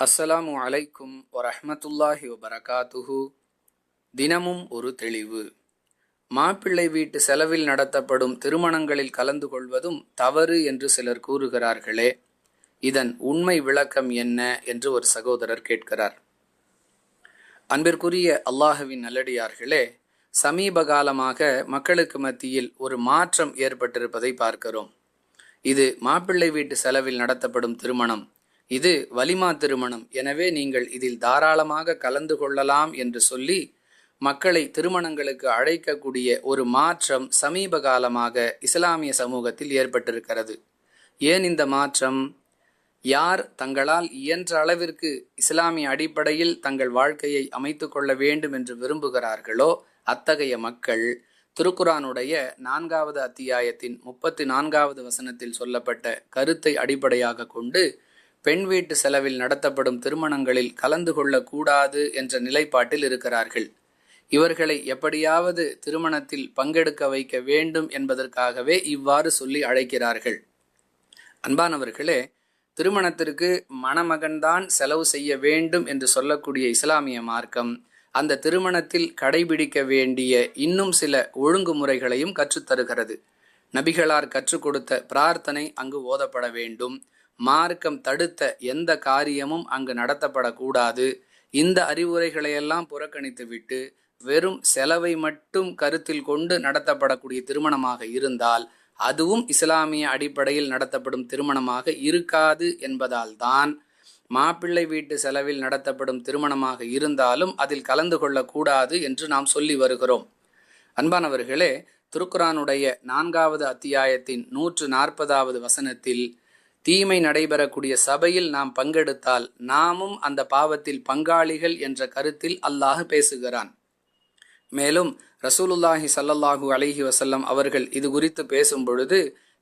அஸ்ஸலாமு அலைக்கும் வரஹ்மத்துல்லாஹி வபரகாத்துஹு. தினமும் ஒரு தெளிவு. மாப்பிள்ளை வீட்டு செலவில் நடத்தப்படும் திருமணங்களில் கலந்து கொள்வதும் தவறு என்று சிலர் கூறுகிறார்களே, இதன் உண்மை விளக்கம் என்ன என்று ஒரு சகோதரர் கேட்கிறார். அன்பிற்குரிய அல்லாஹுவின் நல்லடியார்களே, சமீப காலமாக மக்களுக்கு மத்தியில் ஒரு மாற்றம் ஏற்பட்டிருப்பதை பார்க்கிறோம். இது மாப்பிள்ளை வீட்டு செலவில் நடத்தப்படும் திருமணம், இது வலிமா திருமணம், எனவே நீங்கள் இதில் தாராளமாக கலந்து கொள்ளலாம் என்று சொல்லி மக்களை திருமணங்களுக்கு அழைக்கக்கூடிய ஒரு மாற்றம் சமீப காலமாக இஸ்லாமிய சமூகத்தில் ஏற்பட்டிருக்கிறது. ஏன் இந்த மாற்றம்? யார் தங்களால் இயன்ற அளவிற்கு இஸ்லாமிய அடிப்படையில் தங்கள் வாழ்க்கையை அமைத்து கொள்ள வேண்டும் என்று விரும்புகிறார்களோ அத்தகைய மக்கள் திருக்குரானுடைய 4வது அத்தியாயத்தின் 34வது வசனத்தில் சொல்லப்பட்ட கருத்தை அடிப்படையாக கொண்டு பெண் வீட்டு செலவில் நடத்தப்படும் திருமணங்களில் கலந்து கொள்ளக்கூடாது என்ற நிலைப்பாட்டில் இருக்கிறார்கள். இவர்களை எப்படியாவது திருமணத்தில் பங்கெடுக்க வைக்க வேண்டும் என்பதற்காகவே இவ்வாறு சொல்லி அழைக்கிறார்கள். அன்பானவர்களே, திருமணத்திற்கு மணமகன்தான் செலவு செய்ய வேண்டும் என்று சொல்லக்கூடிய இஸ்லாமிய மார்க்கம் அந்த திருமணத்தில் கடைபிடிக்க வேண்டிய இன்னும் சில ஒழுங்குமுறைகளையும் கற்றுத்தருகிறது. நபிகளார் கற்றுக் கொடுத்த பிரார்த்தனை அங்கு ஓதப்பட வேண்டும். மார்க்கம் தடுத்த எந்த காரியமும் அங்கு நடத்தப்படக்கூடாது. இந்த அறிவுரைகளையெல்லாம் புறக்கணித்துவிட்டு வெறும் செலவை மட்டும் கருத்தில் கொண்டு நடத்தப்படக்கூடிய திருமணமாக இருந்தால் அதுவும் இஸ்லாமிய அடிப்படையில் நடத்தப்படும் திருமணமாக இருக்காது என்பதால் தான் மாப்பிள்ளை வீட்டு செலவில் நடத்தப்படும் திருமணமாக இருந்தாலும் அதில் கலந்து கொள்ளக்கூடாது என்று நாம் சொல்லி வருகிறோம். அன்பானவர்களே, திருக்குரானுடைய 4வது அத்தியாயத்தின் 140வது வசனத்தில் தீமை நடைபெறக்கூடிய சபையில் நாம் பங்கெடுத்தால் நாமும் அந்த பாவத்தில் பங்காளிகள் என்ற கருத்தில் அல்லாஹ் பேசுகிறான். மேலும் ரசூலுல்லாஹி ஸல்லல்லாஹு அலைஹி வஸல்லம் அவர்கள் இது குறித்து பேசும் பொழுது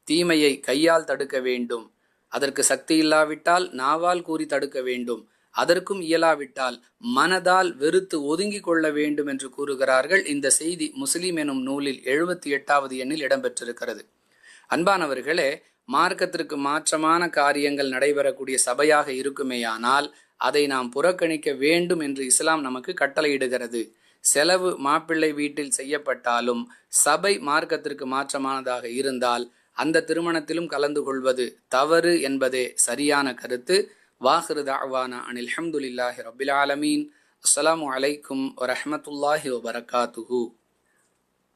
தீமையை கையால் தடுக்க வேண்டும், அதற்கு சக்தி இல்லாவிட்டால் நாவால் கூறி தடுக்க வேண்டும், அதற்கும் இயலாவிட்டால் மனதால் வெறுத்து ஒதுங்கி கொள்ள வேண்டும் என்று கூறுகிறார்கள். இந்த செய்தி முஸ்லிம் எனும் நூலில் 78வது எண்ணில் இடம்பெற்றிருக்கிறது. அன்பானவர்களே, மார்க்கத்திற்கு மாற்றமான காரியங்கள் நடைபெறக்கூடிய சபையாக இருக்குமேயானால் அதை நாம் புறக்கணிக்க வேண்டும் என்று இஸ்லாம் நமக்கு கட்டளையிடுகிறது. செலவு மாப்பிள்ளை வீட்டில் செய்யப்பட்டாலும் சபை மார்க்கத்திற்கு மாற்றமானதாக இருந்தால் அந்த திருமணத்திலும் கலந்து கொள்வது தவறு என்பதே சரியான கருத்து. வாஹிரு தஅவானா அனில் ஹம்துலில்லாஹி ரப்பில் ஆலமீன். அஸ்ஸலாமு அலைக்கும் வரஹ்மத்துல்லாஹி வபரகாத்துஹு.